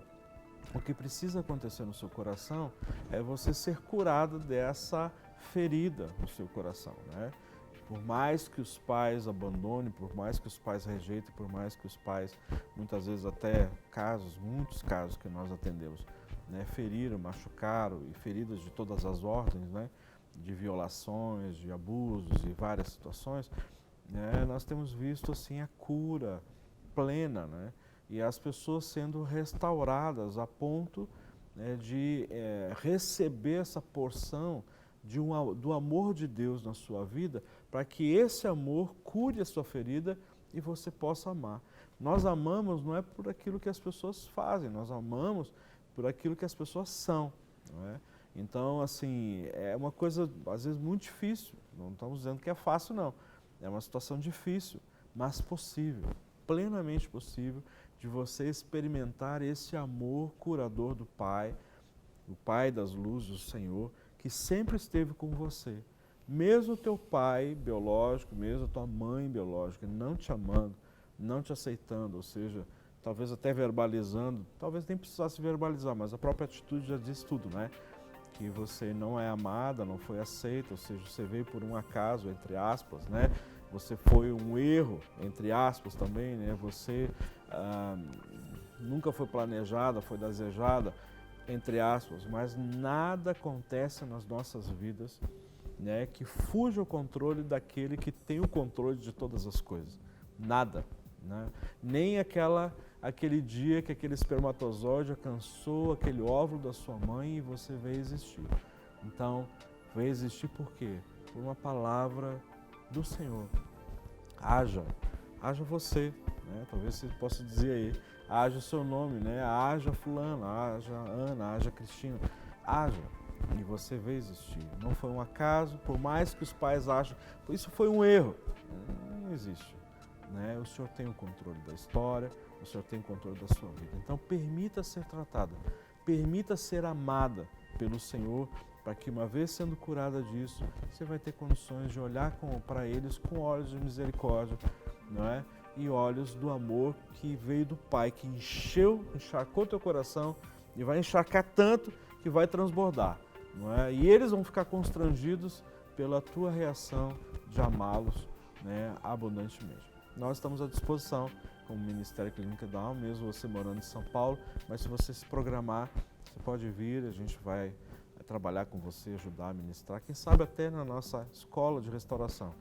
o que precisa acontecer no seu coração é você ser curado dessa ferida no seu coração, né? Por mais que os pais abandonem, por mais que os pais rejeitem, por mais que os pais, muitas vezes até muitos casos que nós atendemos, né, feriram, machucaram, e feridas de todas as ordens, né, de violações, de abusos e várias situações, né, nós temos visto assim a cura plena, né, e as pessoas sendo restauradas a ponto, né, de receber essa porção do amor de Deus na sua vida, para que esse amor cure a sua ferida e você possa amar. Nós amamos não é por aquilo que as pessoas fazem, nós amamos por aquilo que as pessoas são, não é? Então, assim, é uma coisa às vezes muito difícil, não estamos dizendo que é fácil não, é uma situação difícil, mas possível, plenamente possível, de você experimentar esse amor curador do Pai, o Pai das luzes, o Senhor, que sempre esteve com você. Mesmo teu pai biológico, mesmo a tua mãe biológica, não te amando, não te aceitando, ou seja, talvez até verbalizando, talvez nem precisasse verbalizar, mas a própria atitude já diz tudo, né? Que você não é amada, não foi aceita, ou seja, você veio por um acaso, entre aspas, né? Você foi um erro, entre aspas também, né? Você nunca foi planejada, foi desejada, entre aspas, mas nada acontece nas nossas vidas, né, que fuja o controle daquele que tem o controle de todas as coisas. Nada, né? Nem aquele dia que aquele espermatozoide alcançou aquele óvulo da sua mãe e você veio existir. Então, veio existir por quê? Por uma palavra do Senhor. Haja você, né? Talvez você possa dizer aí, haja o seu nome, né? Haja fulano, haja Ana, haja Cristina, haja. E você veio existir. Não foi um acaso, por mais que os pais achem, isso foi um erro. Não existe, né? O Senhor tem o controle da história, o Senhor tem o controle da sua vida. Então permita ser tratada, permita ser amada pelo Senhor, para que uma vez sendo curada disso, você vai ter condições de olhar para eles com olhos de misericórdia, não é? E olhos do amor que veio do Pai, que encharcou teu coração e vai encharcar tanto que vai transbordar, não é? E eles vão ficar constrangidos pela tua reação de amá-los, né, abundantemente. Nós estamos à disposição como Ministério Clínica da Alma, mesmo você morando em São Paulo, mas se você se programar, você pode vir, a gente vai trabalhar com você, ajudar a ministrar, quem sabe até na nossa escola de restauração.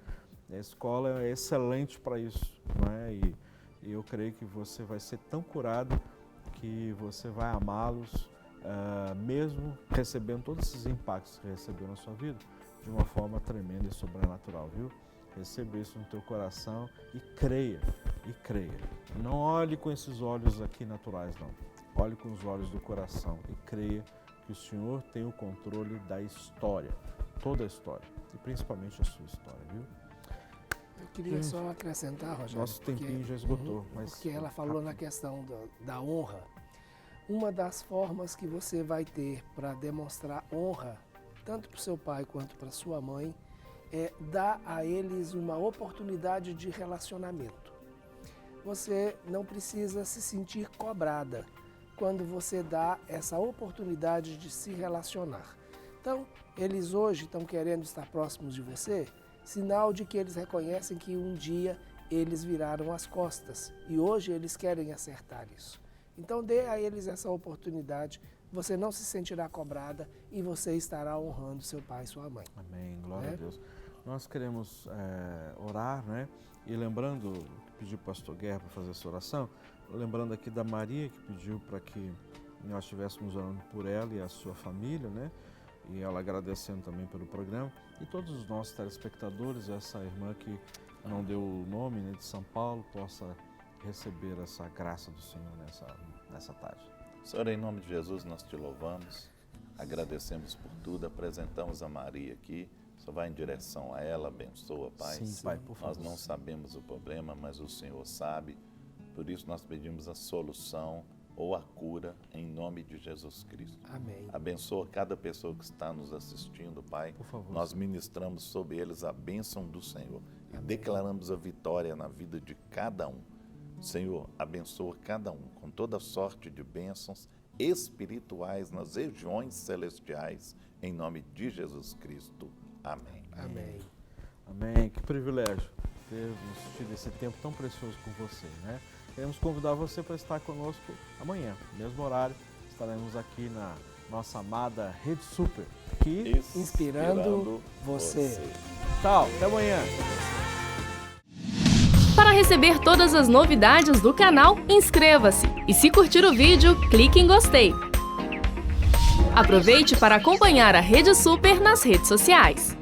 A escola é excelente para isso, não é? E eu creio que você vai ser tão curado que você vai amá-los, mesmo recebendo todos esses impactos que recebeu na sua vida, de uma forma tremenda e sobrenatural, viu? Receba isso no teu coração e creia, e creia. Não olhe com esses olhos aqui naturais, não. Olhe com os olhos do coração e creia que o Senhor tem o controle da história, toda a história, e principalmente a sua história, viu? Eu queria só acrescentar, Rogério. Nosso tempinho já esgotou. Mas porque ela falou na questão da honra. Uma das formas que você vai ter para demonstrar honra, tanto para o seu pai quanto para sua mãe, é dar a eles uma oportunidade de relacionamento. Você não precisa se sentir cobrada quando você dá essa oportunidade de se relacionar. Então, eles hoje estão querendo estar próximos de você, sinal de que eles reconhecem que um dia eles viraram as costas e hoje eles querem acertar isso. Então, dê a eles essa oportunidade, você não se sentirá cobrada e você estará honrando seu pai e sua mãe. Amém, glória a Deus. Nós queremos orar, né? E lembrando, pediu o pastor Guerra para fazer essa oração, lembrando aqui da Maria, que pediu para que nós estivéssemos orando por ela e a sua família, né? E ela agradecendo também pelo programa. E todos os nossos telespectadores, essa irmã que não deu o nome, né, de São Paulo, possa receber essa graça do Senhor nessa tarde. Senhor, em nome de Jesus, nós te louvamos, agradecemos por tudo, apresentamos a Maria aqui. Só vai em direção a ela, abençoa, Pai. Sim, Pai, por favor. Nós não sabemos o problema, mas o Senhor sabe. Por isso nós pedimos a solução ou a cura em nome de Jesus Cristo. Amém. Abençoa cada pessoa que está nos assistindo, Pai. Por favor. Nós ministramos sobre eles a bênção do Senhor. E Amém. declaramos a vitória na vida de cada um. Senhor, abençoa cada um com toda sorte de bênçãos espirituais nas regiões celestiais, em nome de Jesus Cristo. Amém. Amém. Amém. Que privilégio termos tido esse tempo tão precioso com você, né? Queremos convidar você para estar conosco amanhã, mesmo horário. Estaremos aqui na nossa amada Rede Super, aqui Inspirando você. Tchau, até amanhã. Para receber todas as novidades do canal, inscreva-se e se curtir o vídeo, clique em gostei. Aproveite para acompanhar a Rede Super nas redes sociais.